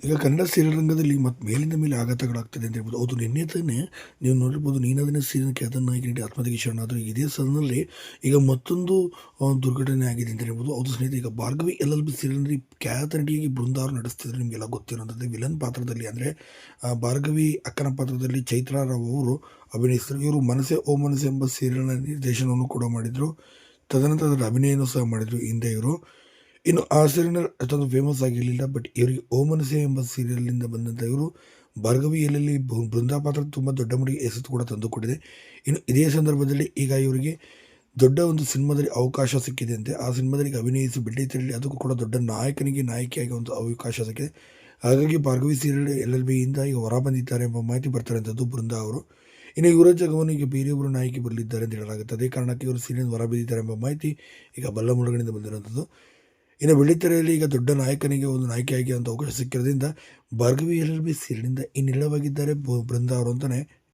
ಈಗ ಕನ್ನಡ ಸೀರಿಯಲ್ ರಂಗದಲ್ಲಿ ಮತ್ತು ಮೇಲಿಂದ ಮೇಲೆ ಆಘಾತಗಳಾಗ್ತದೆ ಅಂತ ಹೇಳ್ಬೋದು. ಹೌದು, ನಿನ್ನೆ ತಾನೇ ನೀವು ನೋಡಿರ್ಬೋದು, ನೀನಾದನೇ ಸೀರಿಯಲ್‌ಗೆ ಅದರ ನಾಯಕಿ ನಟಿ ಆತ್ಮಹತ್ಯೆಗೆ ಶರಣಾದರು. ಇದೇ ಸಲನಲ್ಲಿ ಈಗ ಮತ್ತೊಂದು ದುರ್ಘಟನೆ ಆಗಿದೆ ಅಂತ ಹೇಳ್ಬೋದು. ಹೌದು ಸ್ನೇಹಿತರೆ, ಈಗ ಭಾರ್ಗವಿ LLB ಸೀರಿಯಲ್‌ನಲ್ಲಿ ಖ್ಯಾತ ನಟಿಯಾಗಿ ಬೃಂದಾ ಅವರು ನಟಿಸ್ತಿದ್ರು. ನಿಮಗೆಲ್ಲ ಗೊತ್ತಿರೋಂಥದ್ದೇ. ವಿಲನ್ ಪಾತ್ರದಲ್ಲಿ ಅಂದರೆ ಭಾರ್ಗವಿ ಅಕ್ಕನ ಪಾತ್ರದಲ್ಲಿ ಚೈತ್ರಾ ರಾವ್ ಅವರು ಅಭಿನಯಿಸಿದರು. ಇವರು ಮನಸೆ ಓ ಮನಸೆ ಎಂಬ ಸೀರಿಯಲ್‌ನ ನಿರ್ದೇಶನವನ್ನು ಕೂಡ ಮಾಡಿದರು. ತದನಂತರ ಅದರ ಅಭಿನಯನೂ ಸಹ ಮಾಡಿದರು ಹಿಂದೆ ಇವರು. ಇನ್ನು ಆ ಸೀರಿಯಲ್ ಅಷ್ಟೊಂದು ಫೇಮಸ್ ಆಗಿರಲಿಲ್ಲ. ಬಟ್ ಇವರಿಗೆ ಓಮನಸೆ ಎಂಬ ಸೀರಿಯಲ್‌ನಿಂದ ಬಂದಂಥ ಇವರು ಭಾರ್ಗವಿ ಎಲ್ಲೆಲ್ಲಿ ಬೃಂದಾ ಪಾತ್ರ ತುಂಬ ದೊಡ್ಡ ಮಟ್ಟಿಗೆ ಯಶಸ್ಸು ಕೂಡ ತಂದುಕೊಟ್ಟಿದೆ. ಇನ್ನು ಇದೇ ಸಂದರ್ಭದಲ್ಲಿ ಈಗ ಇವರಿಗೆ ದೊಡ್ಡ ಒಂದು ಸಿನಿಮಾದಲ್ಲಿ ಅವಕಾಶ ಸಿಕ್ಕಿದೆಯಂತೆ. ಆ ಸಿನಿಮಾದಲ್ಲಿ ಈಗ ಅಭಿನಯಿಸಿ ಬೆಳ್ಳಿತೆರೆಯಲ್ಲಿ ಅದಕ್ಕೂ ಕೂಡ ದೊಡ್ಡ ನಾಯಕಿಯಾಗಿ ಒಂದು ಅವಕಾಶ ಸಿಕ್ಕಿದೆ. ಹಾಗಾಗಿ ಭಾರ್ಗವಿ ಸೀರಿಯಲ್ LLBಯಿಂದ ಈಗ ಹೊರ ಬಂದಿದ್ದಾರೆ ಎಂಬ ಮಾಹಿತಿ ಬರ್ತಾರಂಥದ್ದು ಬೃಂದಾ ಅವರು. ಇನ್ನು ಇವರ ಜಾಗವನ್ನು ಈಗ ಬೇರೆಯೊಬ್ಬರು ನಾಯಕಿ ಬರಲಿದ್ದಾರೆ ಅಂತ ಹೇಳಲಾಗುತ್ತೆ. ಅದೇ ಕಾರಣಕ್ಕೆ ಇವರು ಸೀರಿಯಲ್ ಹೊರ ಬಿದ್ದಿದ್ದಾರೆ ಎಂಬ ಮಾಹಿತಿ ಈಗ ಬಲ್ಲ ಮೂಲಗಳಿಂದ ಬಂದಿರುವಂಥದ್ದು. ಇನ್ನು ಬೆಳ್ಳಿತೆರೆಯಲ್ಲಿ ಈಗ ದೊಡ್ಡ ನಾಯಕನಿಗೆ ಒಂದು ನಾಯಕಿಯಾಗಿ ಅಂತ ಅವಕಾಶ ಸಿಕ್ಕಿರೋದ್ರಿಂದ ಭಾರ್ಗವಿ LLB ಸೀರಿಯಲ್‌ನಿಂದ ಇನ್ನಿಲ್ಲವಾಗಿದ್ದಾರೆ ಬೃಂದಾ ಅವರು ಅಂತಲೇ